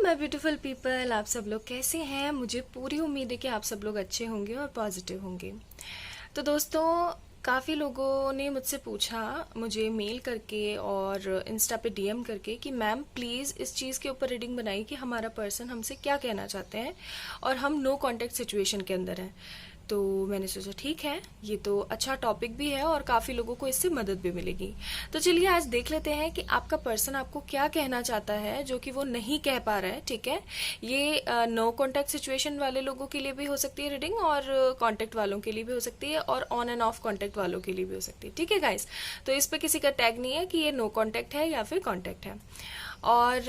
My beautiful people, आप सब लोग कैसे हैं। मुझे पूरी उम्मीद है कि आप सब लोग अच्छे होंगे और पॉजिटिव होंगे। तो दोस्तों, काफ़ी लोगों ने मुझसे पूछा, मुझे मेल करके और इंस्टा पे डीएम करके कि मैम प्लीज़ इस चीज़ के ऊपर रीडिंग बनाइए कि हमारा पर्सन हमसे क्या कहना चाहते हैं और हम नो कॉन्टेक्ट सिचुएशन के अंदर हैं। तो मैंने सोचा ठीक है, ये तो अच्छा टॉपिक भी है और काफ़ी लोगों को इससे मदद भी मिलेगी। तो चलिए आज देख लेते हैं कि आपका पर्सन आपको क्या कहना चाहता है जो कि वो नहीं कह पा रहा है। ठीक है, ये नो कॉन्टैक्ट सिचुएशन वाले लोगों के लिए भी हो सकती है रीडिंग, और कॉन्टैक्ट वालों के लिए भी हो सकती है, और ऑन एंड ऑफ कॉन्टैक्ट वालों के लिए भी हो सकती है। ठीक है गाइस, तो इस पे किसी का टैग नहीं है कि ये नो कॉन्टैक्ट है या फिर कॉन्टैक्ट है। और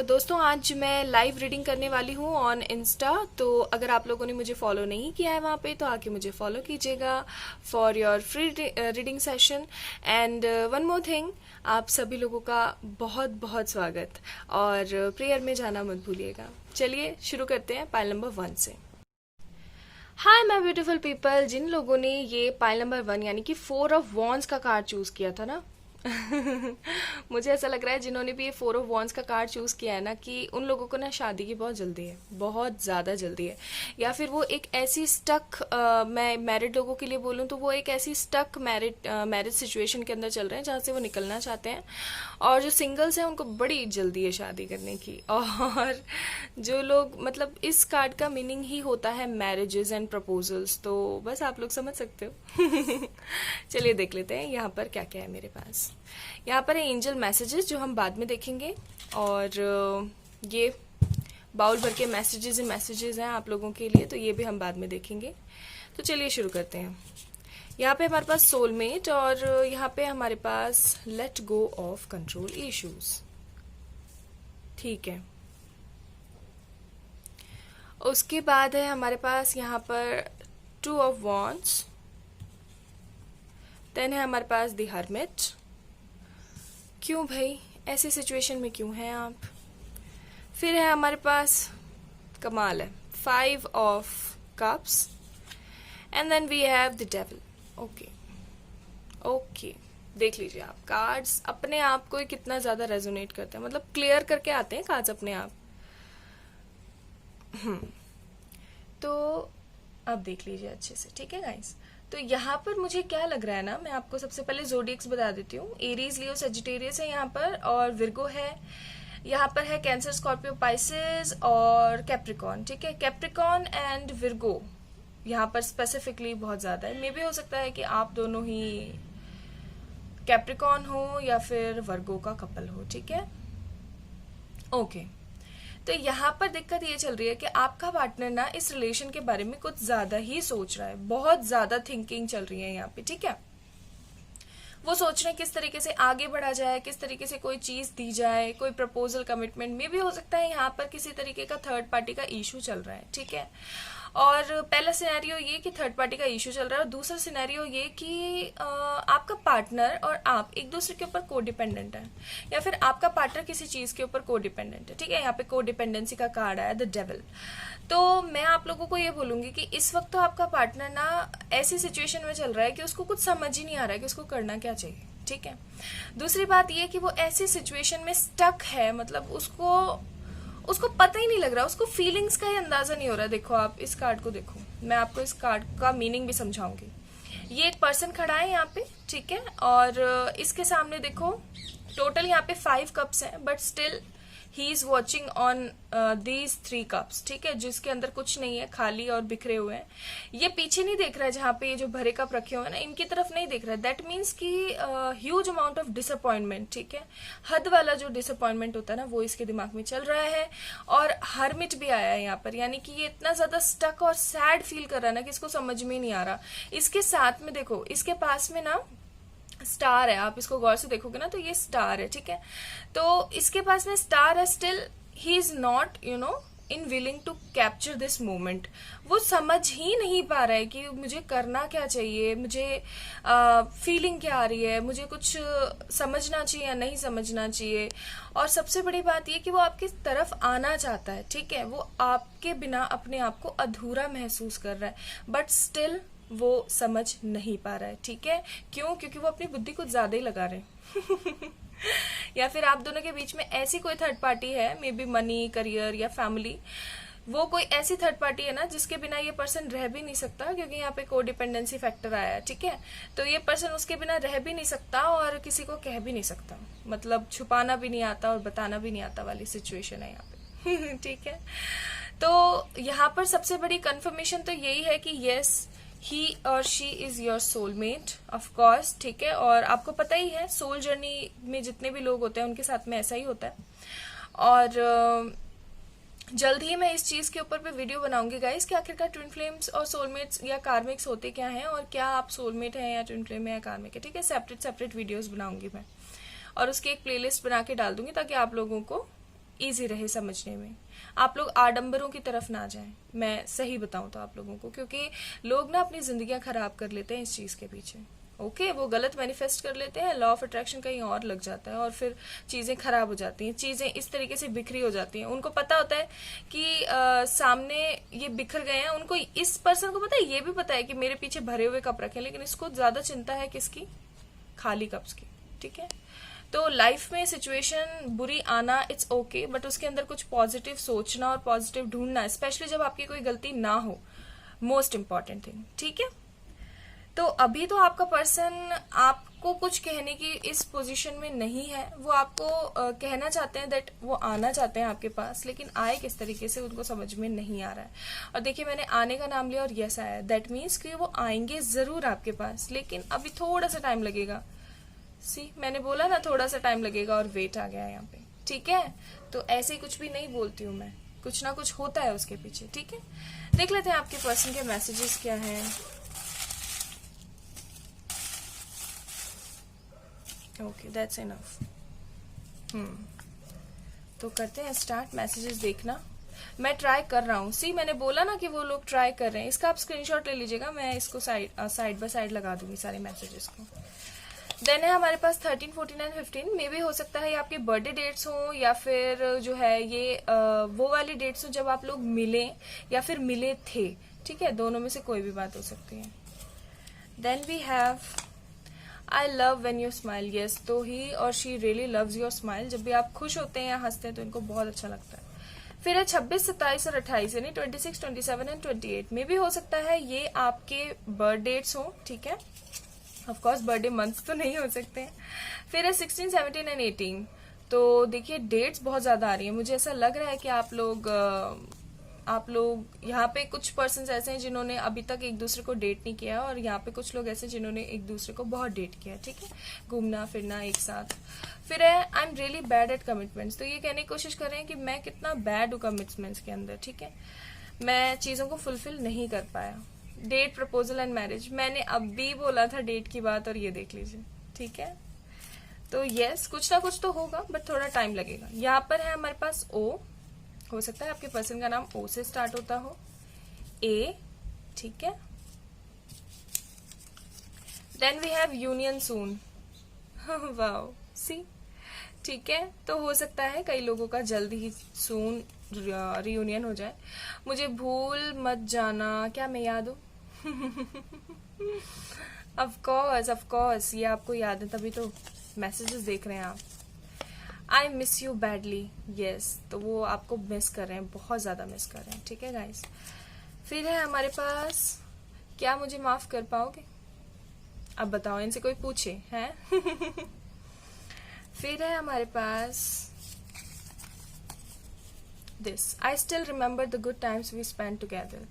दोस्तों, आज मैं लाइव रीडिंग करने वाली हूँ ऑन इंस्टा, तो अगर आप लोगों ने मुझे फॉलो नहीं किया है वहाँ पे तो आके मुझे फॉलो कीजिएगा for your free reading session. And one more thing, आप सभी लोगों का बहुत बहुत स्वागत, और प्रेयर में जाना मत भूलिएगा। चलिए शुरू करते हैं पाइल नंबर 1 से। हाय माय ब्यूटीफुल पीपल, जिन लोगों ने ये पाइल नंबर 1 यानी कि 4 ऑफ वॉन्ड्स का कार्ड चूज किया था ना मुझे ऐसा लग रहा है जिन्होंने भी ये 4 ऑफ वॉन्ड्स का कार्ड चूज किया है ना, कि उन लोगों को ना शादी की बहुत जल्दी है, बहुत ज़्यादा जल्दी है। या फिर वो एक ऐसी स्टक, मैं मैरिड लोगों के लिए बोलूँ तो वो एक ऐसी स्टक मैरिज सिचुएशन के अंदर चल रहे हैं जहाँ से वो निकलना चाहते हैं। और जो सिंगल्स हैं उनको बड़ी जल्दी है शादी करने की। और जो लोग, मतलब इस कार्ड का मीनिंग ही होता है मैरिजेस एंड प्रपोजल्स, तो बस आप लोग समझ सकते हो। चलिए देख लेते हैं यहाँ पर क्या क्या है मेरे पास। यहाँ पर है एंजल मैसेजेस जो हम बाद में देखेंगे, और ये बाउल भर के मैसेजेस ही मैसेजेस हैं आप लोगों के लिए, तो ये भी हम बाद में देखेंगे। तो चलिए शुरू करते हैं। यहाँ पे हमारे पास सोलमेट, और यहाँ पे हमारे पास let go of control issues. ठीक है, उसके बाद है हमारे पास यहाँ पर 2 ऑफ वॉन्ड्स, देन है हमारे पास द हर्मिट। क्यों भाई, ऐसी सिचुएशन में क्यों हैं आप। फिर है हमारे पास, कमाल है, 5 of cups, and then we have the devil. Okay okay, देख लीजिए आप, कार्ड्स अपने आप को ही कितना ज्यादा रेजोनेट करते हैं, मतलब क्लियर करके आते हैं कार्ड्स अपने आप। तो अब देख लीजिए अच्छे से। ठीक है गाइस, तो यहाँ पर मुझे क्या लग रहा है ना, मैं आपको सबसे पहले जोडियक्स बता देती हूँ। एरीज, लियो, सेजिटेरियस है यहाँ पर, और विर्गो है यहाँ पर, है कैंसर, स्कॉर्पियो, पाइसेस और कैप्रिकॉन। ठीक है, कैप्रिकॉन एंड विर्गो यहाँ पर स्पेसिफिकली बहुत ज्यादा है। मे भी हो सकता है कि आप दोनों ही कैप्रिकॉन हो या फिर वर्गो का कपल हो। ठीक है, ओके। तो यहाँ पर दिक्कत ये चल रही है कि आपका पार्टनर ना इस रिलेशन के बारे में कुछ ज्यादा ही सोच रहा है, बहुत ज्यादा थिंकिंग चल रही है यहाँ पे। ठीक है, वो सोच रहे हैं किस तरीके से आगे बढ़ा जाए, किस तरीके से कोई चीज दी जाए, कोई प्रपोजल, कमिटमेंट में भी हो सकता है यहाँ पर किसी तरीके का थर्ड पार्टी का इशू चल रहा है। ठीक है, और पहला सिनेरियो ये कि थर्ड पार्टी का इशू चल रहा है, और दूसरा सिनेरियो ये कि आपका पार्टनर और आप एक दूसरे के ऊपर कोडिपेंडेंट है, या फिर आपका पार्टनर किसी चीज के ऊपर कोडिपेंडेंट है। ठीक है, यहाँ पे कोडिपेंडेंसी का कार्ड आया, द डेविल। तो मैं आप लोगों को ये बोलूंगी कि इस वक्त तो आपका पार्टनर ना ऐसी सिचुएशन में चल रहा है कि उसको कुछ समझ ही नहीं आ रहा है कि उसको करना क्या चाहिए। ठीक है, दूसरी बात ये कि वो ऐसी सिचुएशन में स्टक है, मतलब उसको पता ही नहीं लग रहा, उसको फीलिंग्स का ही अंदाजा नहीं हो रहा। देखो आप इस कार्ड को देखो, मैं आपको इस कार्ड का मीनिंग भी समझाऊंगी। ये एक पर्सन खड़ा है यहाँ पे, ठीक है, और इसके सामने देखो टोटल यहाँ पे 5 कप्स हैं, but still he is watching on these 3 cups. ठीक है, जिसके अंदर कुछ नहीं है, खाली और बिखरे हुए हैं। ये पीछे नहीं देख रहा है, जहाँ पे ये जो भरे कप रखे हुए हैं ना, इनकी तरफ नहीं देख रहा है। दैट मीन्स कि ह्यूज अमाउंट ऑफ डिसअपॉइंटमेंट, ठीक है, हद वाला जो डिसअपॉइंटमेंट होता है ना, वो इसके दिमाग में चल रहा है। और हर्मिट भी आया है यहाँ पर, यानी कि ये इतना ज्यादा स्टक और सैड फील कर रहा है ना कि इसको समझ में नहीं आ रहा। इसके साथ में देखो, इसके पास में ना स्टार है, आप इसको गौर से देखोगे ना तो ये स्टार है। ठीक है, तो इसके पास में स्टार है, still he is not in willing to capture this moment. वो समझ ही नहीं पा रहा है कि मुझे करना क्या चाहिए, मुझे फीलिंग क्या आ रही है, मुझे कुछ समझना चाहिए या नहीं समझना चाहिए। और सबसे बड़ी बात ये कि वो आपकी तरफ आना चाहता है। ठीक है, वो आपके बिना अपने आप को अधूरा महसूस कर रहा है, बट स्टिल वो समझ नहीं पा रहा है। ठीक है, क्यों? क्योंकि वो अपनी बुद्धि कुछ ज्यादा ही लगा रहे हैं। या फिर आप दोनों के बीच में ऐसी कोई थर्ड पार्टी है, मे बी मनी, करियर या फैमिली, वो कोई ऐसी थर्ड पार्टी है ना जिसके बिना ये पर्सन रह भी नहीं सकता, क्योंकि यहाँ पे कोडिपेंडेंसी फैक्टर आया है, ठीक है। तो ये पर्सन उसके बिना रह भी नहीं सकता और किसी को कह भी नहीं सकता, मतलब छुपाना भी नहीं आता और बताना भी नहीं आता वाली सिचुएशन है यहाँ पे। ठीक है। तो यहाँ पर सबसे बड़ी कंफर्मेशन तो यही है कि यस, ही और she is your soulmate, of course, ठीक है। और आपको पता ही है सोल जर्नी में जितने भी लोग होते हैं उनके साथ में ऐसा ही होता है। और जल्द ही मैं इस चीज के ऊपर पे वीडियो बनाऊंगी गाइस कि आखिरकार ट्विन फ्लेम्स और सोलमेट्स या कार्मिक्स होते क्या हैं, और क्या आप सोलमेट हैं या ट्विन फ्लेम है या कार्मिक है, ठीक है। सेपरेट सेपरेट वीडियोस बनाऊंगी मैं, और उसकी एक प्लेलिस्ट बना के डाल दूंगी ताकि आप लोगों को इजी रहे समझने में, आप लोग आडंबरों की तरफ ना जाएं। मैं सही बताऊं तो आप लोगों को, क्योंकि लोग ना अपनी जिंदगियां खराब कर लेते हैं इस चीज के पीछे। ओके, वो गलत मैनिफेस्ट कर लेते हैं, लॉ ऑफ अट्रैक्शन कहीं और लग जाता है और फिर चीजें खराब हो जाती हैं, चीजें इस तरीके से बिखरी हो जाती हैं। उनको पता होता है कि सामने ये बिखर गए हैं, उनको, इस पर्सन को पता है, ये भी पता है कि मेरे पीछे भरे हुए कप रखे, लेकिन इसको ज्यादा चिंता है किसकी, खाली कप्स की, ठीक है। तो लाइफ में सिचुएशन बुरी आना इट्स ओके, बट उसके अंदर कुछ पॉजिटिव सोचना और पॉजिटिव ढूंढना, स्पेशली जब आपकी कोई गलती ना हो, मोस्ट इंपॉर्टेंट थिंग, ठीक है। तो अभी तो आपका पर्सन आपको कुछ कहने की इस पोजीशन में नहीं है, वो आपको कहना चाहते हैं, दैट वो आना चाहते हैं आपके पास, लेकिन आए किस तरीके से उनको समझ में नहीं आ रहा है। और देखिए, मैंने आने का नाम लिया और यस आया, दैट मीन्स कि वो आएंगे जरूर आपके पास, लेकिन अभी थोड़ा सा टाइम लगेगा। सी, मैंने बोला ना थोड़ा सा टाइम लगेगा, और वेट आ गया यहाँ पे, ठीक है। तो ऐसे ही कुछ भी नहीं बोलती हूँ मैं, कुछ ना कुछ होता है उसके पीछे, ठीक है। देख लेते हैं आपके पर्सन के मैसेजेस क्या हैं। Okay, that's enough. तो करते हैं स्टार्ट। मैसेजेस देखना, मैं ट्राई कर रहा हूँ। सी, मैंने बोला ना कि वो लोग ट्राई कर रहे हैं, इसका आप स्क्रीनशॉट ले लीजिएगा, मैं इसको साइड बाय साइड लगा दूंगी सारे मैसेजेस को। देन है हमारे पास 13, 14 एंड 15, मे भी हो सकता है ये आपके बर्थडे डेट्स हो, या फिर जो है ये वो वाली डेट्स हो जब आप लोग मिले या फिर मिले थे, ठीक है। दोनों में से कोई भी बात हो सकती है। Then we have I love when you smile, yes, तो ही और she really loves your smile. जब भी आप खुश होते हैं या हंसते हैं तो इनको बहुत अच्छा लगता है। फिर है 26, 27 और 28, यानी 26, 27 एंड 28, में भी हो सकता है ये आपके बर्थ डेट्स हो, ठीक है। ऑफ कोर्स बर्थडे मंथ तो नहीं हो सकते हैं। फिर है 16, 17 एंड 18, तो देखिए डेट्स बहुत ज्यादा आ रही है। मुझे ऐसा लग रहा है कि आप लोग यहाँ पे कुछ पर्सन ऐसे हैं जिन्होंने अभी तक एक दूसरे को डेट नहीं किया, और यहाँ पे कुछ लोग ऐसे जिन्होंने एक दूसरे को बहुत डेट किया, ठीक है, घूमना फिरना एक साथ। फिर है I am really bad at commitments, तो ये कहने की कोशिश कर रहे हैं कि मैं कितना बैड हूँ कमिटमेंट्स के अंदर, ठीक है, मैं चीजों को फुलफिल नहीं कर पाया। डेट, प्रपोजल एंड मैरिज, मैंने अभी बोला था डेट की बात, और ये देख लीजिए, ठीक है। तो यस, कुछ ना कुछ तो होगा, बट थोड़ा टाइम लगेगा। यहाँ पर है हमारे पास ओ, हो सकता है आपके पर्सन का नाम ओ से स्टार्ट होता हो, ए, ठीक है। Then we have union soon, wow, see, ठीक है। तो हो सकता है कई लोगों का जल्द ही सून रियूनियन हो जाए। मुझे भूल मत जाना, क्या मैं याद हूँ? ऑफ कोर्स ये आपको याद है, तभी तो मैसेजेस देख रहे हैं आप। I miss you badly, yes, तो वो आपको मिस कर रहे हैं, बहुत ज्यादा मिस कर रहे हैं, ठीक है गाइस। फिर है हमारे पास क्या मुझे माफ कर पाओगे, अब बताओ, इनसे कोई पूछे हैं? फिर है हमारे पास this, I still remember the good times we spend together,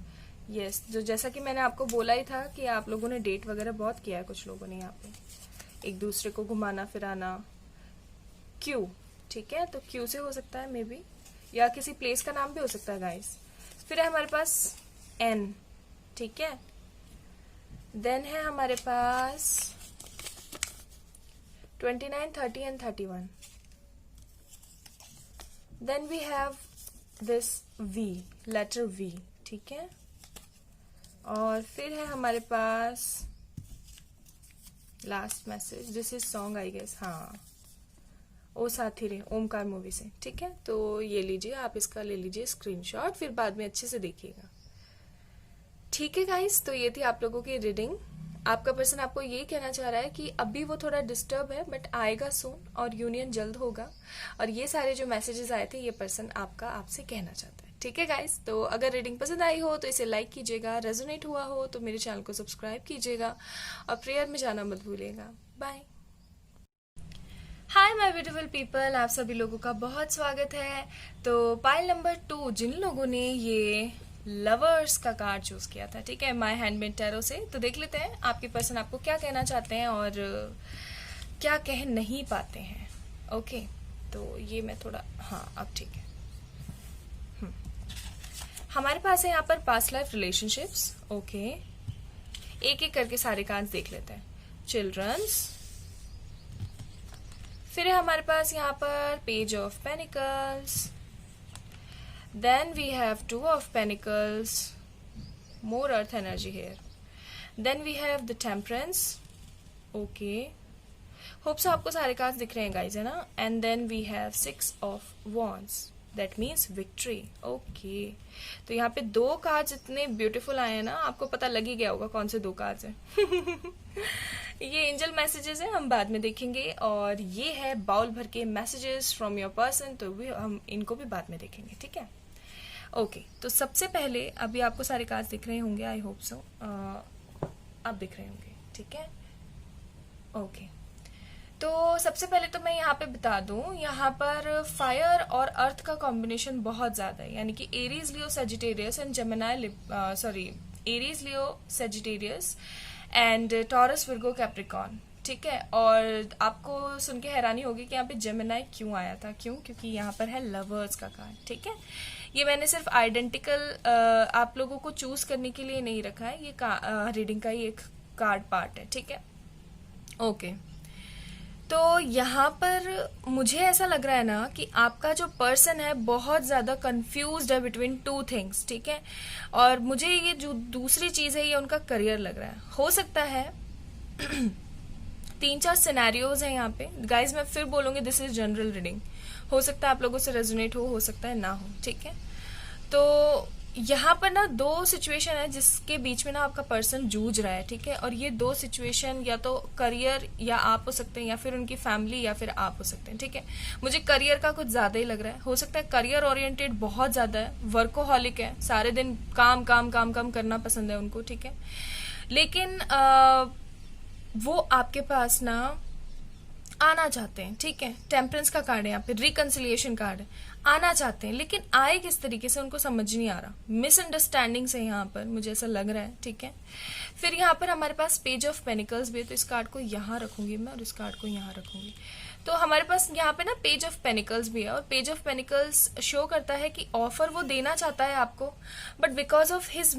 yes, जो जैसा कि मैंने आपको बोला ही था कि आप लोगों ने डेट वगैरह बहुत किया है, कुछ लोगों ने यहाँ पे एक दूसरे को घुमाना फिराना। क्यू, ठीक है, तो क्यू से हो सकता है मे बी, या किसी प्लेस का नाम भी हो सकता है गाइस। फिर है हमारे पास एन, ठीक है। देन है हमारे पास 29, 30 and 31। Then we have this V, letter V, ठीक है। और फिर है हमारे पास last message, this is song I guess, हाँ, ओ साथी रे, ओमकार मूवी से, ठीक है। तो ये लीजिए, आप इसका ले लीजिए स्क्रीनशॉट, फिर बाद में अच्छे से देखिएगा, ठीक है गाइस। तो ये थी आप लोगों की रीडिंग, आपका पर्सन आपको ये कहना चाह रहा है कि अभी वो थोड़ा डिस्टर्ब है बट आएगा सून और यूनियन जल्द होगा। और ये सारे जो मैसेजेस आए थे ये पर्सन आपका आपसे कहना चाहता है। ठीक है गाइस, तो अगर रीडिंग पसंद आई हो तो इसे लाइक कीजिएगा, रेजोनेट हुआ हो तो मेरे चैनल को सब्सक्राइब कीजिएगा और प्रेयर में जाना मत भूलिएगा। Bye. Hi my beautiful people, आप सभी लोगों का बहुत स्वागत है। तो पाइल नंबर 2 जिन लोगों ने ये लवर्स का कार्ड चूज किया था, ठीक है, माय हैंडमेड टैरो से, तो देख लेते हैं आपके पर्सन आपको क्या कहना चाहते हैं और क्या कह नहीं पाते हैं। ओके, तो ये मैं थोड़ा, हाँ अब ठीक है। हमारे पास है यहाँ पर पास्ट लाइफ रिलेशनशिप्स। ओके, एक एक करके सारे कार्ड देख लेते हैं। चिल्ड्रंस, फिर है हमारे पास यहाँ पर page of pentacles, then we have two of pentacles, more earth energy here, then we have the temperance. Okay, hope so आपको सारे कार्ड्स दिख रहे हैं गाइज, है ना। and then we have 6 of wands, that means victory. Okay, तो यहाँ पे 2 कार्ड्स इतने ब्यूटीफुल आए हैं ना, आपको पता लग ही गया होगा कौन से 2 कार्ड्स हैं। ये एंजल मैसेजेस हैं, हम बाद में देखेंगे। और ये है बाउल भर के मैसेजेस फ्रॉम योर पर्सन, तो भी हम इनको भी बाद में देखेंगे। ठीक है, ओके। तो सबसे पहले अभी आपको सारे कार्ड्स दिख रहे होंगे, आई होप सो अब दिख रहे होंगे। ठीक है, ओके। तो सबसे पहले तो मैं यहाँ पे बता दूं, यहाँ पर फायर और अर्थ का कॉम्बिनेशन बहुत ज्यादा है, यानी कि Aries Leo Sagittarius and Gemini, sorry, Aries Leo Sagittarius and taurus Virgo Capricorn. ठीक है, और आपको सुन के हैरानी होगी कि यहाँ पे जेमिनाई क्यों आया था। क्योंकि यहाँ पर है लवर्स का कार्ड। ठीक है, ये मैंने सिर्फ आइडेंटिकल आप लोगों को चूज करने के लिए नहीं रखा है, ये रीडिंग का ही एक कार्ड पार्ट है। ठीक है, ओके। तो यहाँ पर मुझे ऐसा लग रहा है ना कि आपका जो पर्सन है बहुत ज्यादा कंफ्यूज्ड है बिटवीन 2 थिंग्स। ठीक है, और मुझे ये जो दूसरी चीज है ये उनका करियर लग रहा है। हो सकता है 3-4 सिनेरियोज हैं यहाँ पे गाइज, मैं फिर बोलूंगी दिस इज जनरल रीडिंग, हो सकता है आप लोगों से रेजोनेट हो सकता है ना हो। ठीक है, तो यहाँ पर ना 2 सिचुएशन है जिसके बीच में ना आपका पर्सन जूझ रहा है। ठीक है, और ये 2 सिचुएशन या तो करियर या आप हो सकते हैं, या फिर उनकी फैमिली, या फिर आप हो सकते हैं। ठीक है, मुझे करियर का कुछ ज्यादा ही लग रहा है। हो सकता है करियर ओरिएंटेड बहुत ज्यादा है, वर्कोहॉलिक है, सारे दिन काम काम काम काम करना पसंद है उनको। ठीक है, लेकिन वो आपके पास ना आना चाहते हैं। ठीक है, टेम्परेंस का कार्ड है यहाँ पे, रिकंसिलिएशन कार्ड है, आना चाहते हैं, लेकिन आए किस तरीके से उनको समझ नहीं आ रहा। मिसअंडरस्टैंडिंग से यहाँ पर मुझे ऐसा लग रहा है। ठीक है, फिर यहाँ पर हमारे पास पेज ऑफ पेनिकल्स भी है, तो इस कार्ड को यहाँ रखूंगी मैं और इस कार्ड को यहाँ रखूंगी। तो हमारे पास यहाँ पे ना पेज ऑफ पेनिकल्स भी है, और पेज ऑफ पेनिकल्स शो करता है कि ऑफर वो देना चाहता है आपको, but because of his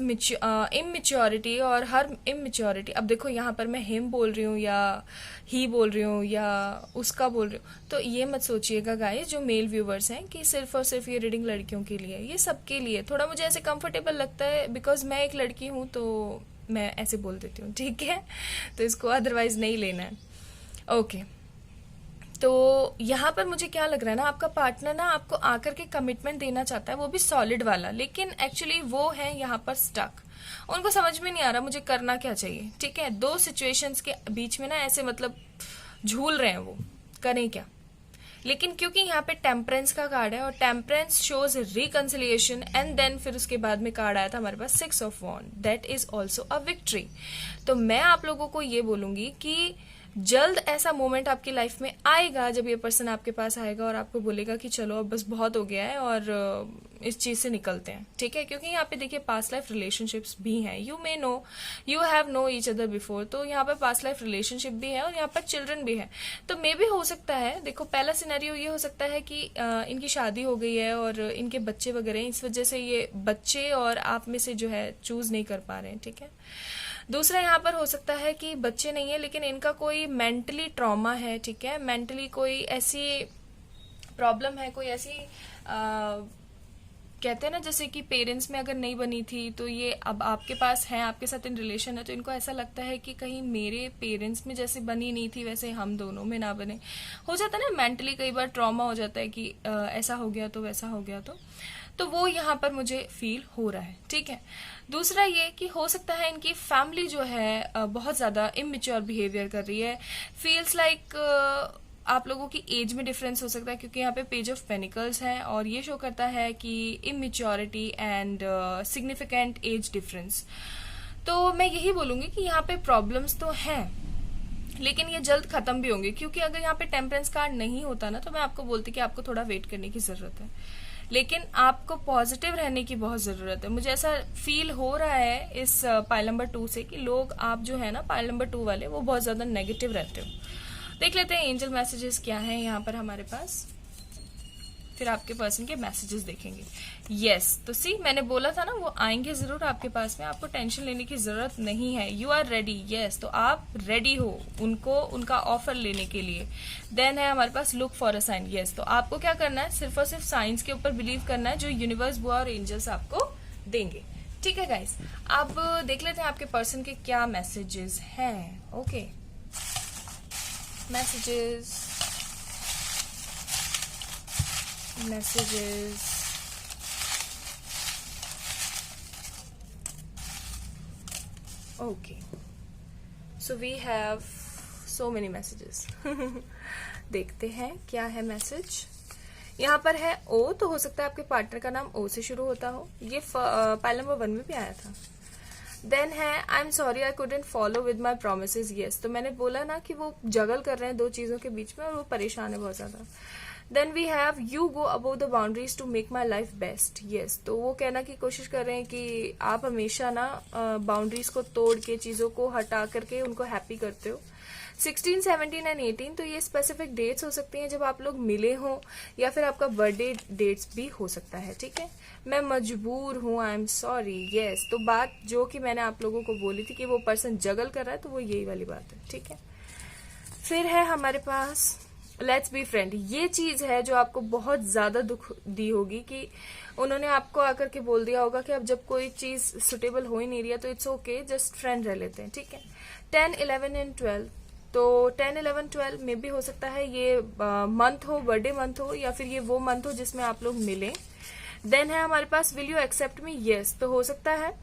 immaturity और हर इमेच्योरिटी, अब देखो यहाँ पर मैं हिम बोल रही हूँ या ही बोल रही हूँ या उसका बोल रही हूँ, तो ये मत सोचिएगा गाइस जो मेल व्यूवर्स हैं कि सिर्फ और सिर्फ ये रीडिंग लड़कियों के लिए, ये सबके लिए। थोड़ा मुझे ऐसे कंफर्टेबल लगता है बिकॉज मैं एक लड़की हूँ, तो मैं ऐसे बोल देती हूँ। ठीक है, तो इसको अदरवाइज नहीं लेना है। ओके, तो यहाँ पर मुझे क्या लग रहा है ना, आपका पार्टनर ना आपको आकर के कमिटमेंट देना चाहता है, वो भी सॉलिड वाला, लेकिन एक्चुअली वो है यहाँ पर स्टक। उनको समझ में नहीं आ रहा मुझे करना क्या चाहिए। ठीक है, 2 सिचुएशंस के बीच में ना ऐसे मतलब झूल रहे हैं वो, करें क्या। लेकिन क्योंकि यहाँ पे टेम्परेंस का कार्ड है और temperance shows reconciliation, and then फिर उसके बाद में कार्ड आया था हमारे पास 6 of wand, that is also a victory. तो मैं आप लोगों को ये बोलूंगी कि जल्द ऐसा मोमेंट आपकी लाइफ में आएगा जब ये पर्सन आपके पास आएगा और आपको बोलेगा कि चलो अब बस बहुत हो गया है और इस चीज से निकलते हैं। ठीक है, क्योंकि यहाँ पे देखिए पास्ट लाइफ रिलेशनशिप्स भी हैं, you may know, you have know each other before, तो यहाँ पर पास्ट लाइफ रिलेशनशिप भी है और यहाँ पर चिल्ड्रन भी है। तो मे भी हो सकता है, देखो पहला सिनेरियो ये हो सकता है कि इनकी शादी हो गई है और इनके बच्चे वगैरह, इस वजह से ये बच्चे और आप में से जो है चूज नहीं कर पा रहे हैं। ठीक है, दूसरा यहाँ पर हो सकता है कि बच्चे नहीं है लेकिन इनका कोई मेंटली ट्रॉमा है। ठीक है, मेंटली कोई ऐसी प्रॉब्लम है, कोई ऐसी कहते हैं ना जैसे कि पेरेंट्स में अगर नहीं बनी थी तो ये अब आपके पास है, आपके साथ इन रिलेशन है, तो इनको ऐसा लगता है कि कहीं मेरे पेरेंट्स में जैसे बनी नहीं थी वैसे हम दोनों में ना बने। हो जाता है ना मेंटली, कई बार ट्रॉमा हो जाता है कि ऐसा हो गया तो वैसा हो गया तो वो यहाँ पर मुझे फील हो रहा है। ठीक है। दूसरा ये कि हो सकता है इनकी फैमिली जो है बहुत ज्यादा इमेच्योर बिहेवियर कर रही है। फील्स लाइक आप लोगों की एज में डिफरेंस हो सकता है, क्योंकि यहाँ पे पेज ऑफ पेनिकल्स है और ये शो करता है कि immaturity and significant age difference. तो मैं यही बोलूंगी कि यहाँ पे प्रॉब्लम्स तो हैं, लेकिन ये जल्द खत्म भी होंगे, क्योंकि अगर यहाँ पे टेम्परेंस कार्ड नहीं होता ना तो मैं आपको बोलती कि आपको थोड़ा वेट करने की जरूरत है, लेकिन आपको पॉजिटिव रहने की बहुत जरूरत है। मुझे ऐसा फील हो रहा है इस पाइल नंबर 2 से कि लोग आप जो है ना पाइल नंबर 2 वाले वो बहुत ज्यादा नेगेटिव रहते हो। देख लेते हैं एंजल मैसेजेस क्या हैं यहाँ पर हमारे पास, फिर आपके पर्सन के मैसेजेस देखेंगे। यस, तो सी मैंने बोला था ना वो आएंगे जरूर आपके पास में, आपको टेंशन लेने की जरूरत नहीं है। You are ready. यस, तो आप रेडी हो उनको उनका ऑफर लेने के लिए। देन है हमारे पास look for a sign. Yes, तो आपको क्या करना है, सिर्फ और सिर्फ साइंस के ऊपर बिलीव करना है जो यूनिवर्स बुआ और एंजल्स आपको देंगे। ठीक है गाइस, अब देख लेते हैं आपके पर्सन के क्या मैसेजेस हैं। Okay, messages okay, so we have so many messages. देखते हैं क्या है मैसेज। यहाँ पर है ओ, तो हो सकता है आपके पार्टनर का नाम ओ से शुरू होता हो। ये पाइल नंबर 1 में भी आया था। देन है I am sorry I couldn't follow with my promises. Yes, तो मैंने बोला ना कि वो जगल कर रहे हैं दो चीजों के बीच में और वो परेशान है बहुत ज्यादा। Then we have you go above the boundaries to make my life best. Yes, तो वो कहना की कोशिश कर रहे हैं कि आप हमेशा ना बाउंड्रीज को तोड़ के चीजों को हटा करके उनको हैप्पी करते हो। 16, 17 एंड 18, तो ये स्पेसिफिक डेट्स हो सकती हैं जब आप लोग मिले हो, या फिर आपका बर्थडे डेट्स भी हो सकता है। ठीक है। मैं मजबूर हूँ, आई एम सॉरी। यस, तो बात जो कि मैंने आप लोगों को बोली थी कि वो पर्सन जगल कर रहा है, तो वो यही वाली बात है। ठीक है। फिर है हमारे पास लेट्स बी फ्रेंड। ये चीज है जो आपको बहुत ज्यादा दुख दी होगी कि उन्होंने आपको आकर के बोल दिया होगा कि अब जब कोई चीज सुटेबल हो ही नहीं रही है तो इट्स ओके, जस्ट फ्रेंड रह लेते हैं। ठीक है। 10, 11 एंड 12, तो 10, 11, 12 में भी हो सकता है ये मंथ हो, बर्थडे मंथ हो, या फिर ये वो मंथ हो जिसमें आप लोग मिले। देन है हमारे पास will you accept me. Yes, तो हो सकता है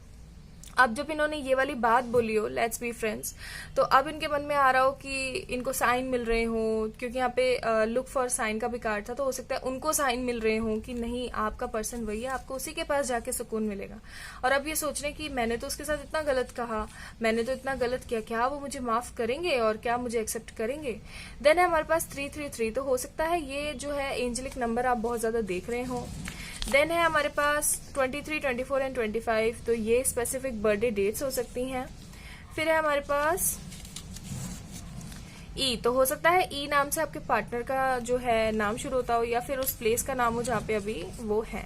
अब जब इन्होंने ये वाली बात बोली हो लेट्स बी फ्रेंड्स, तो अब इनके मन में आ रहा हो कि इनको साइन मिल रहे हो, क्योंकि यहाँ पे लुक फॉर साइन का भी कार्ड था, तो हो सकता है उनको साइन मिल रहे हो कि नहीं आपका पर्सन वही है, आपको उसी के पास जाके सुकून मिलेगा। और अब ये सोच रहे हैं कि मैंने तो उसके साथ इतना गलत कहा, मैंने तो इतना गलत किया, क्या वो मुझे माफ करेंगे और क्या मुझे एक्सेप्ट करेंगे। देन है हमारे पास 333, तो हो सकता है ये जो है एंजेलिक नंबर आप बहुत ज्यादा देख रहे हो। देन है हमारे पास 23, 24 एंड 25, तो ये स्पेसिफिक बर्थडे डेट्स हो सकती हैं। फिर है हमारे पास ई, तो हो सकता है ई नाम से आपके पार्टनर का जो है नाम शुरू होता हो, या फिर उस प्लेस का नाम हो जहाँ पे अभी वो है।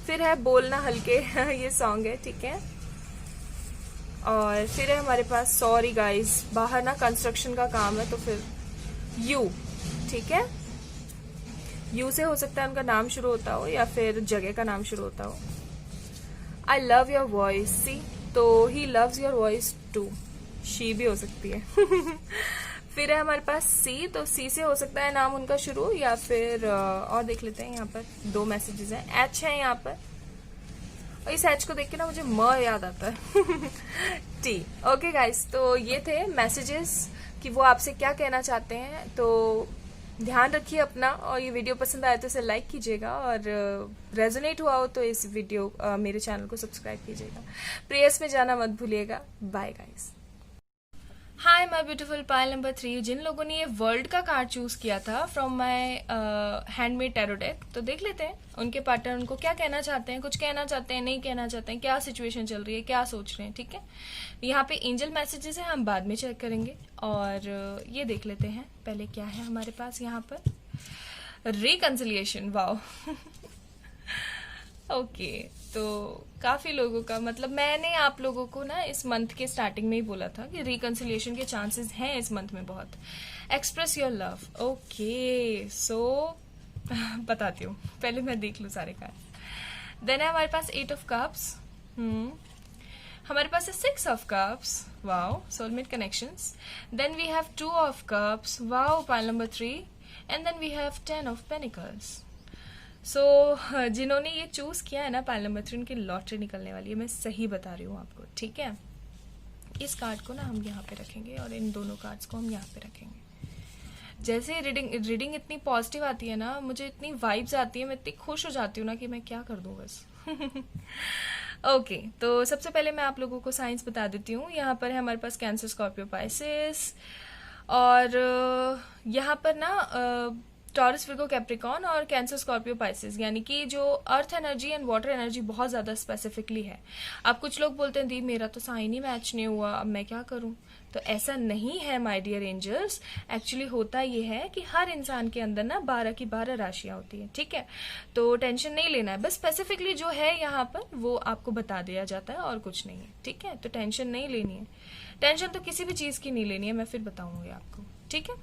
फिर है बोलना हल्के ये सॉन्ग है। ठीक है। और फिर है हमारे पास सॉरी गाइज, बाहर ना कंस्ट्रक्शन का काम है, तो फिर यू। ठीक है। यू से हो सकता है उनका नाम शुरू होता हो या फिर जगह का नाम शुरू होता हो। I love your voice. See, तो he loves your voice too, she भी हो सकती है। फिर है हमारे पास सी, तो सी से हो सकता है नाम उनका शुरू, या फिर और देख लेते हैं। यहाँ पर 2 मैसेजेस हैं। एच है यहाँ पर, और इस एच को देख के ना मुझे म याद आता है। टी। ओके गाइस, तो ये थे मैसेजेस कि वो आपसे क्या कहना चाहते हैं। तो ध्यान रखिए अपना, और ये वीडियो पसंद आए तो इसे लाइक कीजिएगा, और रेजोनेट हुआ हो तो इस वीडियो मेरे चैनल को सब्सक्राइब कीजिएगा। प्रेयर्स में जाना मत भूलिएगा। Bye guys. Hi my beautiful pile number 3, जिन लोगों ने ये वर्ल्ड का कार्ड चूज किया था from my handmade tarot deck, तो देख लेते हैं उनके पार्टनर उनको क्या कहना चाहते हैं, कुछ कहना चाहते हैं, नहीं कहना चाहते हैं, क्या सिचुएशन चल रही है, क्या सोच रहे हैं। ठीक है। यहाँ पे एंजल मैसेजेस है, हम बाद में चेक करेंगे। और ये देख लेते हैं पहले क्या है हमारे पास यहाँ पर। Reconciliation, wow. ओके, तो काफी लोगों का मतलब मैंने आप लोगों को ना इस मंथ के स्टार्टिंग में ही बोला था कि रिकंसिलिएशन के चांसेस हैं इस मंथ में बहुत। Express your love. ओके, सो बताती हूँ, पहले मैं देख लूँ सारे कार्ड। देन है हमारे पास 8 ऑफ कप्स, हमारे पास है 6 of cups, wow soulmate connections. Then we have 2 of cups, wow pile number 3, and then we have 10 of pentacles. So जिन्होंने ये चूज किया है ना पाइल नंबर 3, उनकी लॉटरी निकलने वाली है, मैं सही बता रही हूँ आपको, ठीक है। इस कार्ड को ना हम यहाँ पे रखेंगे और इन दोनों कार्ड्स को हम यहाँ पे रखेंगे। जैसे रीडिंग इतनी पॉजिटिव आती है ना, मुझे इतनी वाइब्स आती है, मैं इतनी खुश हो जाती हूँ ना कि मैं क्या कर दूँ बस। ओके, तो सबसे पहले मैं आप लोगों को साइंस बता देती हूँ। यहाँ पर है हमारे पास कैंसर, स्कॉर्पियो, पाइसेस, और यहाँ पर ना टॉरस, विर्गो, कैप्रिकॉर्न और कैंसर, स्कॉर्पियो, पाइसेस, यानी कि जो earth energy and water energy बहुत ज़्यादा स्पेसिफिकली है। अब कुछ लोग बोलते हैं दी मेरा तो साइन ही मैच नहीं हुआ, अब मैं क्या करूं? तो ऐसा नहीं है माय डियर एंजल्स। एक्चुअली होता ये है कि हर इंसान के अंदर ना 12 की 12 राशियां होती है, ठीक है। तो टेंशन नहीं लेना है, बस स्पेसिफिकली जो है यहाँ पर वो आपको बता दिया जाता है और कुछ नहीं है, ठीक है। तो टेंशन नहीं लेनी है, टेंशन तो किसी भी चीज़ की नहीं लेनी है, मैं फिर बताऊंगी आपको, ठीक है।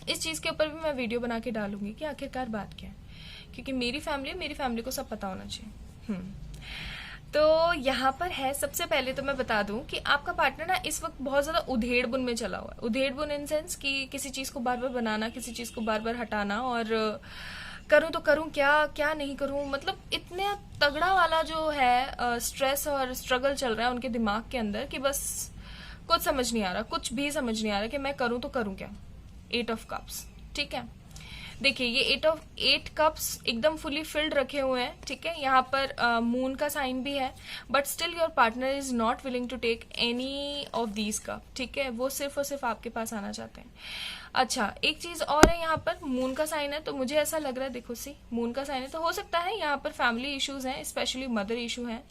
इस चीज़ के ऊपर भी मैं वीडियो बना के डालूंगी कि आखिरकार बात क्या है, क्योंकि मेरी फैमिली को सब पता होना चाहिए। तो यहाँ पर है, सबसे पहले तो मैं बता दूं कि आपका पार्टनर ना इस वक्त बहुत ज्यादा उधेड़ बुन में चला हुआ है। उधेड़ बुन इन सेंस कि किसी चीज को बार बार बनाना, किसी चीज को बार बार हटाना, और करूं तो करूं क्या, क्या नहीं करूं, मतलब इतने तगड़ा वाला जो है स्ट्रेस और स्ट्रगल चल रहा है उनके दिमाग के अंदर कि बस कुछ समझ नहीं आ रहा, कुछ भी समझ नहीं आ रहा कि मैं करूं तो करूं क्या। 8 ऑफ कप्स, ठीक है। देखिए ये 8 कप्स एकदम फुली फिल्ड रखे हुए हैं, ठीक है। यहाँ पर मून का साइन भी है, but still your partner is not willing to take any of these cup, ठीक है। वो सिर्फ और सिर्फ आपके पास आना चाहते हैं। अच्छा, एक चीज और है, यहाँ पर मून का साइन है, तो मुझे ऐसा लग रहा है, देखो सी मून का साइन है, तो हो सकता है यहाँ पर फैमिली इश्यूज हैं, स्पेशली मदर इशू है।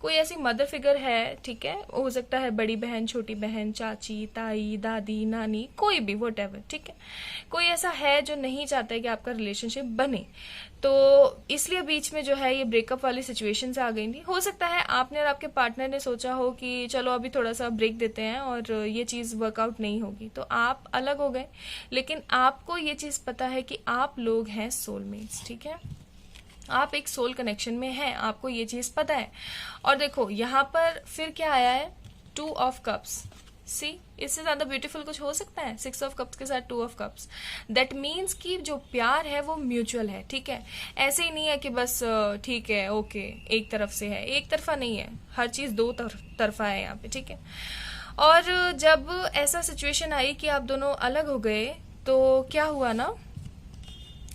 कोई ऐसी मदर फिगर है, ठीक है, हो सकता है बड़ी बहन, छोटी बहन, चाची, ताई, दादी, नानी, कोई भी व्हाटएवर, ठीक है। कोई ऐसा है जो नहीं चाहता है कि आपका रिलेशनशिप बने, तो इसलिए बीच में जो है ये ब्रेकअप वाली सिचुएशन आ गई थी। हो सकता है आपने और आपके पार्टनर ने सोचा हो कि चलो अभी थोड़ा सा ब्रेक देते हैं और ये चीज वर्कआउट नहीं होगी, तो आप अलग हो गए। लेकिन आपको ये चीज पता है कि आप लोग हैं सोलमेट्स, ठीक है। आप एक सोल कनेक्शन में हैं, आपको ये चीज पता है। और देखो यहाँ पर फिर क्या आया है, 2 ऑफ कप्स। सी, इससे ज्यादा ब्यूटीफुल कुछ हो सकता है? 6 ऑफ कप्स के साथ 2 ऑफ कप्स, दैट मीन्स कि जो प्यार है वो म्यूचुअल है, ठीक है। ऐसे ही नहीं है कि बस ठीक है ओके एक तरफ से है, एक तरफा नहीं है, हर चीज दो तरफा है यहाँ पे, ठीक है। और जब ऐसा सिचुएशन आई कि आप दोनों अलग हो गए, तो क्या हुआ ना,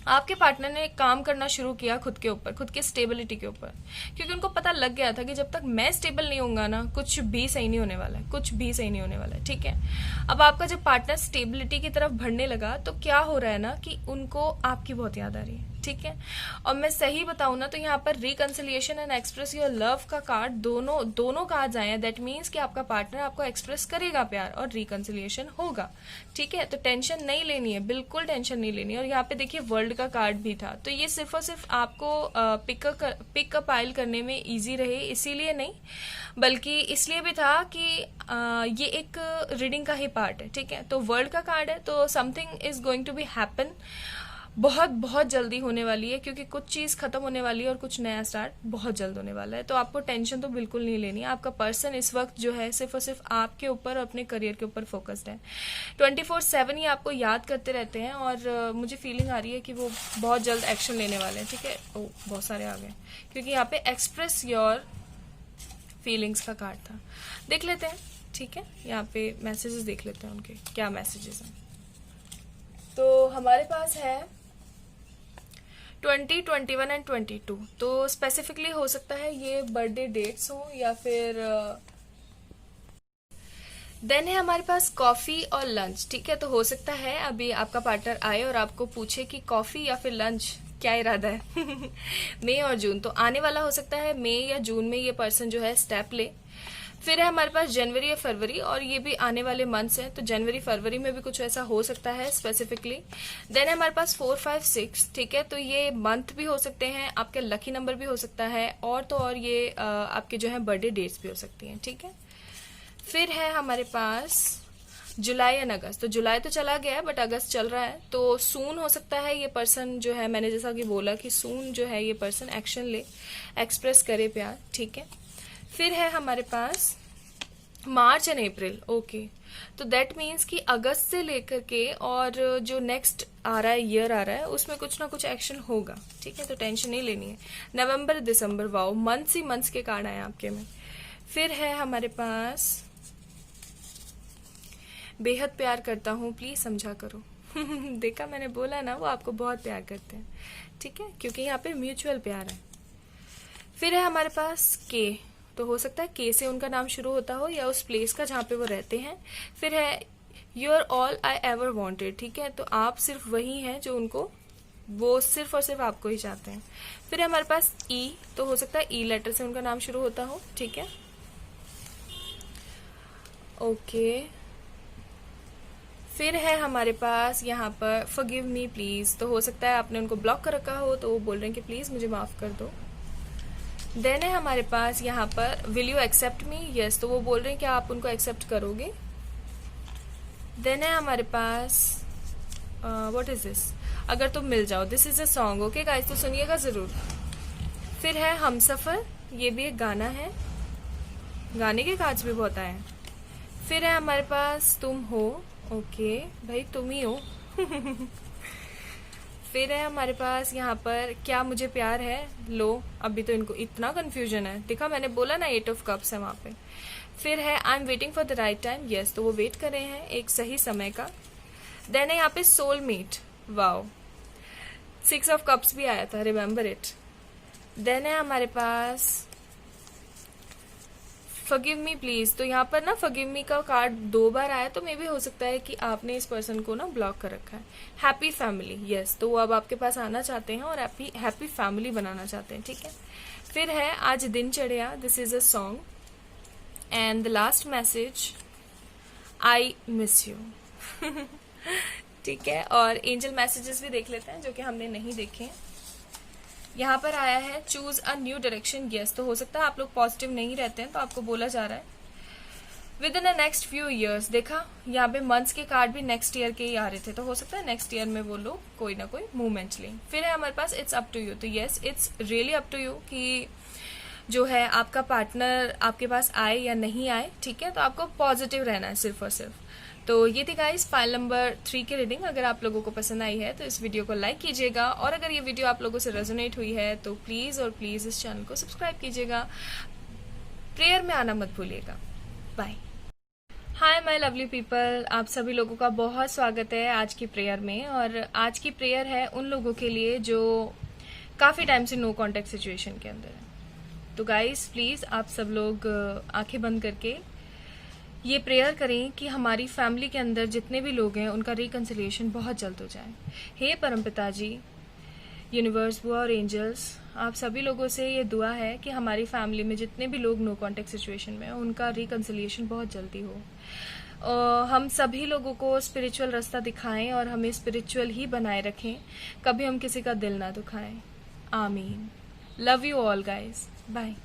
आपके पार्टनर ने काम करना शुरू किया खुद के ऊपर, खुद के स्टेबिलिटी के ऊपर, क्योंकि उनको पता लग गया था कि जब तक मैं स्टेबल नहीं होऊंगा ना, कुछ भी सही नहीं होने वाला है, कुछ भी सही नहीं होने वाला है, ठीक है। अब आपका जब पार्टनर स्टेबिलिटी की तरफ बढ़ने लगा, तो क्या हो रहा है ना कि उनको आपकी बहुत याद आ रही है, ठीक है। और मैं सही बताऊं ना, तो यहाँ पर reconciliation and express your love का कार्ड, दोनों कार्ड्स आए हैं। दैट मीन्स कि आपका पार्टनर आपको एक्सप्रेस करेगा प्यार और रिकंसिलिएशन होगा, ठीक है। तो टेंशन नहीं लेनी है, बिल्कुल टेंशन नहीं लेनी है। और यहाँ पे देखिए वर्ल्ड का कार्ड भी था, तो ये सिर्फ और सिर्फ आपको पिकअप आइल करने में इजी रहे, इसीलिए नहीं, बल्कि इसलिए भी था कि ये एक रीडिंग का ही पार्ट है, ठीक है। तो वर्ल्ड का कार्ड है, तो something is going to be happen, बहुत बहुत जल्दी होने वाली है, क्योंकि कुछ चीज खत्म होने वाली है और कुछ नया स्टार्ट बहुत जल्द होने वाला है। तो आपको टेंशन तो बिल्कुल नहीं लेनी है। आपका पर्सन इस वक्त जो है सिर्फ और सिर्फ आपके ऊपर, अपने करियर के ऊपर फोकस्ड है। 24/7 ही आपको याद करते रहते हैं, और मुझे फीलिंग आ रही है कि वो बहुत जल्द एक्शन लेने वाले हैं, ठीक है। ओ बहुत सारे आ गए, क्योंकि यहाँ पे एक्सप्रेस योर फीलिंग्स का कार्ड था। देख लेते हैं, ठीक है। यहाँ पे मैसेजेस देख लेते हैं, उनके क्या मैसेजेस हैं। तो हमारे पास है 20, 21 एंड 22। तो स्पेसिफिकली हो सकता है ये बर्थडे डेट्स हो, या फिर देन है हमारे पास कॉफी और लंच, ठीक है। तो हो सकता है अभी आपका पार्टनर आए और आपको पूछे कि कॉफी या फिर लंच, क्या इरादा है। मई और जून, तो आने वाला हो सकता है मई या जून में ये पर्सन जो है स्टेप ले। फिर है हमारे पास जनवरी या फरवरी, और ये भी आने वाले मंथ्स हैं, तो जनवरी फरवरी में भी कुछ ऐसा हो सकता है स्पेसिफिकली। देन है हमारे पास 4, 5, 6, ठीक है। तो ये मंथ भी हो सकते हैं, आपके लकी नंबर भी हो सकता है, और तो और ये आपके जो है बर्थडे डेट्स भी हो सकती हैं, ठीक है। फिर है हमारे पास जुलाई एंड अगस्त। तो जुलाई तो चला गया है बट अगस्त चल रहा है, तो सून हो सकता है ये पर्सन जो है, मैंने जैसा कि बोला कि सून जो है ये पर्सन एक्शन ले, एक्सप्रेस करे प्यार, ठीक है। फिर है हमारे पास मार्च एंड अप्रैल, ओके। तो दैट मीन्स कि अगस्त से लेकर के और जो नेक्स्ट आ रहा है, ईयर आ रहा है, उसमें कुछ ना कुछ एक्शन होगा, ठीक है, तो टेंशन नहीं लेनी है। नवंबर दिसंबर, वाओ, मंथ्स ही मंथ्स के कार्ड आए आपके में। फिर है हमारे पास बेहद प्यार करता हूँ, प्लीज समझा करो। देखा, मैंने बोला ना वो आपको बहुत प्यार करते हैं, ठीक है, क्योंकि यहाँ पे म्यूचुअल प्यार है। फिर है हमारे पास के, तो हो सकता है के से उनका नाम शुरू होता हो या उस प्लेस का जहाँ पे वो रहते हैं। फिर है you are all I ever wanted, ठीक है, तो आप सिर्फ वही हैं जो उनको, वो सिर्फ और सिर्फ आपको ही चाहते हैं। फिर है हमारे पास ई, तो हो सकता है ई लेटर से उनका नाम शुरू होता हो, ठीक है, ओके। फिर है हमारे पास यहाँ पर फॉरगिव मी प्लीज, तो हो सकता है आपने उनको ब्लॉक कर रखा हो तो वो बोल रहे हैं कि प्लीज मुझे माफ कर दो। देन है हमारे पास यहाँ पर will you accept me, yes, तो वो बोल रहे हैं कि आप उनको एक्सेप्ट करोगे। देन है हमारे पास व्हाट इज दिस, अगर तुम मिल जाओ, this is a song, okay guys, तो सुनिएगा जरूर। फिर है हमसफर, ये भी एक गाना है, गाने के कार्ड्स भी बहुत आए हैं। फिर है हमारे पास तुम हो, ओके भाई तुम ही हो। फिर है हमारे पास यहाँ पर क्या मुझे प्यार है, लो अभी तो इनको इतना कंफ्यूजन है, देखा मैंने बोला ना 8 ऑफ कप्स है वहां पे। फिर है I am waiting for the right time, yes, तो वो वेट कर रहे हैं एक सही समय का। देन है यहाँ पे सोलमेट, वाओ, 6 ऑफ कप्स भी आया था, रिमेम्बर इट। देन है हमारे पास फॉरगिव मी प्लीज, तो यहाँ पर ना फॉरगिव मी का कार्ड 2 बार आया, तो मे भी हो सकता है कि आपने इस पर्सन को ना ब्लॉक कर रखा है। हैप्पी फैमिली, यस, तो वो अब आपके पास आना चाहते हैं और हैप्पी फैमिली बनाना चाहते हैं, ठीक है। फिर है आज दिन चढ़िया, this is a song. And the last message, I miss you. ठीक है, और एंजल मैसेजेस भी देख लेते हैं जो कि हमने नहीं देखे। यहाँ पर आया है choose a new direction, yes, तो हो सकता है आप लोग पॉजिटिव नहीं रहते हैं, तो आपको बोला जा रहा है with in the next few years. देखा यहाँ पे मंथ्स के कार्ड भी नेक्स्ट ईयर के ही आ रहे थे, तो हो सकता है नेक्स्ट ईयर में वो लोग कोई ना कोई मूवमेंट लें। फिर है हमारे पास इट्स अप टू यू, तो yes it's really up to you कि जो है आपका पार्टनर आपके पास आए या नहीं आए, ठीक है, तो आपको पॉजिटिव रहना है सिर्फ और सिर्फ। तो ये थी गाइस फाइल नंबर 3 की रीडिंग। अगर आप लोगों को पसंद आई है तो इस वीडियो को लाइक कीजिएगा, और अगर ये वीडियो आप लोगों से रेजोनेट हुई है तो प्लीज और प्लीज इस चैनल को सब्सक्राइब कीजिएगा, प्रेयर में आना मत भूलिएगा। Bye. Hi my lovely people, आप सभी लोगों का बहुत स्वागत है आज की प्रेयर में। और आज की प्रेयर है उन लोगों के लिए जो काफी टाइम से नो कॉन्टेक्ट सिचुएशन के अंदर है। तो गाइस प्लीज आप सब लोग आंखें बंद करके ये प्रेयर करें कि हमारी फैमिली के अंदर जितने भी लोग हैं उनका रिकंसिलिएशन बहुत जल्द हो जाए। हे परमपिता जी, यूनिवर्स, बुआ और एंजल्स, आप सभी लोगों से ये दुआ है कि हमारी फैमिली में जितने भी लोग नो कॉन्टेक्ट सिचुएशन में हैं उनका रिकंसिलिएशन बहुत जल्दी हो। हम सभी लोगों को स्पिरिचुअल रास्ता दिखाएं और हमें स्पिरिचुअल ही बनाए रखें, कभी हम किसी का दिल ना दुखाएं। आमीन। Love you all guys, bye.